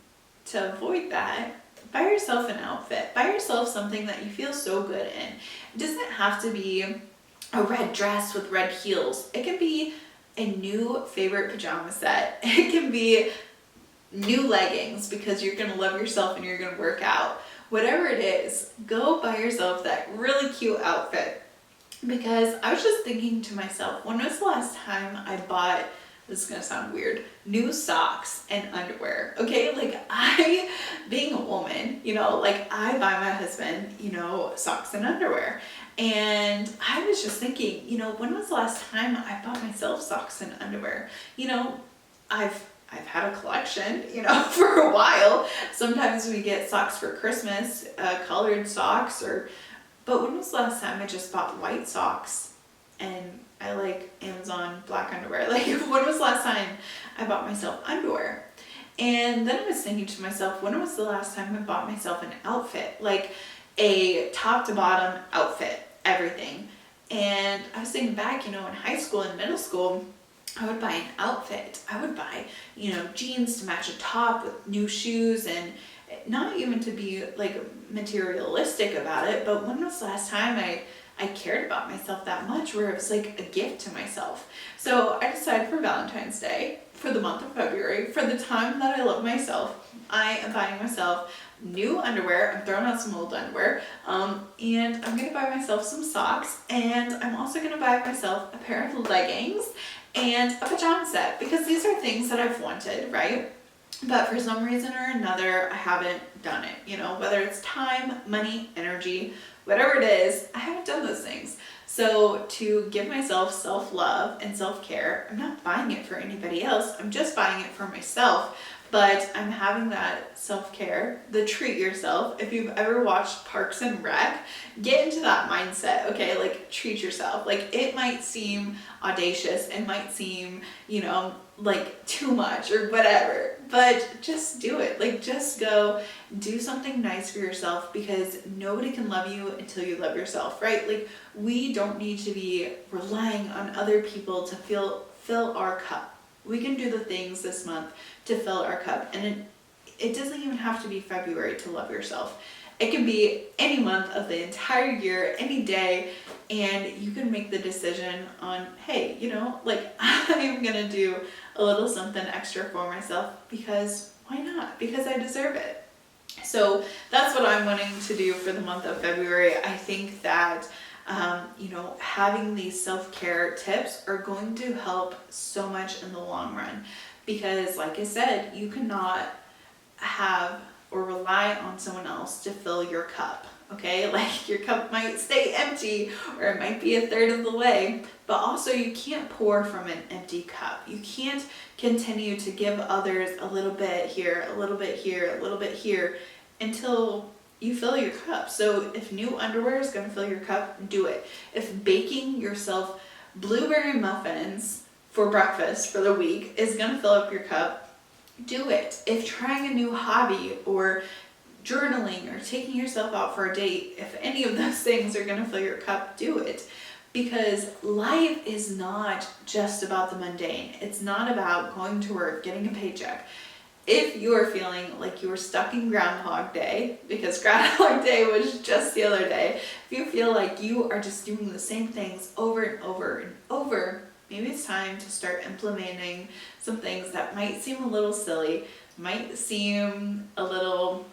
to avoid that, buy yourself an outfit. Buy yourself something that you feel so good in. It doesn't have to be a red dress with red heels. It can be a new favorite pajama set. It can be new leggings because you're going to love yourself and you're going to work out. Whatever it is, go buy yourself that really cute outfit. Because I was just thinking to myself, when was the last time I bought, this is going to sound weird, new socks and underwear? Okay, like, I, being a woman, I buy my husband, socks and underwear. And I was just thinking, when was the last time I bought myself socks and underwear? I've had a collection, for a while. Sometimes we get socks for Christmas, colored socks, but when was the last time I just bought white socks and I like Amazon black underwear. Like, when was the last time I bought myself underwear? And then I was thinking to myself, when was the last time I bought myself an outfit? Like a top to bottom outfit, everything. And I was thinking back, in high school and middle school, I would buy an outfit. I would buy, jeans to match a top with new shoes, and not even to be like materialistic about it, but when was the last time I cared about myself that much, where it was like a gift to myself? So I decided for Valentine's Day, for the month of February, for the time that I love myself, I am buying myself new underwear. I'm throwing out some old underwear, and I'm gonna buy myself some socks, and I'm also gonna buy myself a pair of leggings and a pajama set, because these are things that I've wanted, right? But for some reason or another, I haven't done it. Whether it's time, money, energy, whatever it is, I haven't done those things. So to give myself self-love and self-care, I'm not buying it for anybody else. I'm just buying it for myself. But I'm having that self-care, the treat yourself. If you've ever watched Parks and Rec, get into that mindset, okay? Like, treat yourself. Like, it might seem audacious, it might seem, like too much or whatever, but just do it. Like, just go do something nice for yourself, because nobody can love you until you love yourself, right? Like, we don't need to be relying on other people to fill our cup. We can do the things this month to fill our cup, and it doesn't even have to be February to love yourself. It can be any month of the entire year, any day, and you can make the decision on, hey, like, I'm gonna do a little something extra for myself, because why not? Because I deserve it. So that's what I'm wanting to do for the month of February. I think that having these self-care tips are going to help so much in the long run, because like I said, you cannot have or rely on someone else to fill your cup. Okay, like, your cup might stay empty, or it might be a third of the way, but also you can't pour from an empty cup. You can't continue to give others a little bit here, a little bit here, a little bit here, until you fill your cup. So if new underwear is gonna fill your cup, do it. If baking yourself blueberry muffins for breakfast for the week is gonna fill up your cup, do it. If trying a new hobby or journaling or taking yourself out for a date, if any of those things are gonna fill your cup, do it. Because life is not just about the mundane. It's not about going to work, getting a paycheck. If you are feeling like you are stuck in Groundhog Day, because Groundhog Day was just the other day, if you feel like you are just doing the same things over and over and over, maybe it's time to start implementing some things that might seem a little silly, might seem a little,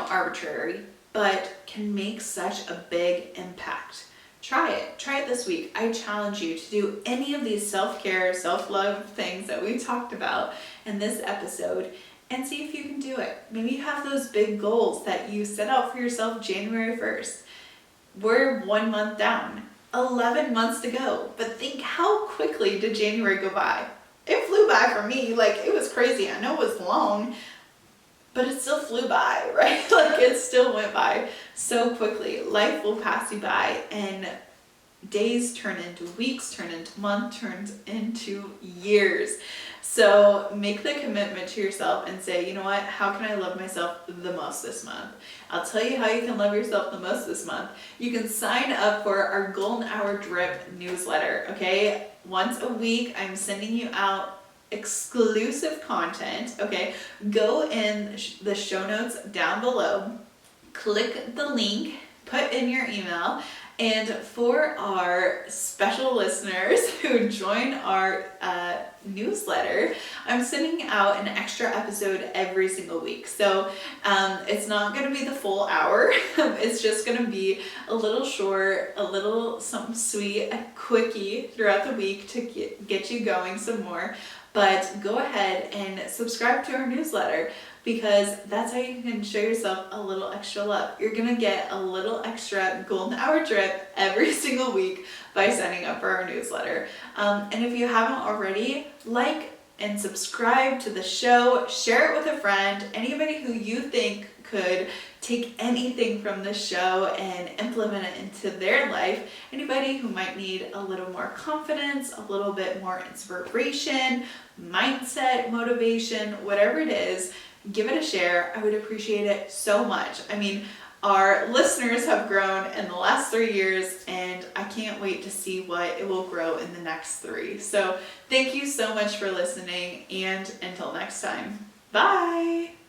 arbitrary, but can make such a big impact. Try it. Try it this week. I challenge you to do any of these self-care, self-love things that we talked about in this episode, and see if you can do it. Maybe you have those big goals that you set out for yourself January 1st. We're 1 month down, 11 months to go, but think, how quickly did January go by? It flew by for me. Like, it was crazy. I know it was long, but it still flew by, right? Like, it still went by so quickly. Life will pass you by, and days turn into weeks, turn into months, turns into years. So make the commitment to yourself and say, you know what, how can I love myself the most this month? I'll tell you how you can love yourself the most this month. You can sign up for our Golden Hour Drip newsletter, okay? Once a week, I'm sending you out exclusive content, okay? Go in the show notes down below, click the link, put in your email, and for our special listeners who join our newsletter, I'm sending out an extra episode every single week. So it's not going to be the full hour. It's just going to be a little short, a little something sweet, a quickie throughout the week to get you going some more. But go ahead and subscribe to our newsletter, because that's how you can show yourself a little extra love. You're gonna get a little extra Golden Hour Drip every single week by signing up for our newsletter. And if you haven't already, like and subscribe to the show, share it with a friend, anybody who you think could take anything from the show and implement it into their life. Anybody who might need a little more confidence, a little bit more inspiration, mindset, motivation, whatever it is, give it a share. I would appreciate it so much. I mean, our listeners have grown in the last 3 years, and I can't wait to see what it will grow in the next 3. So thank you so much for listening, and until next time, bye.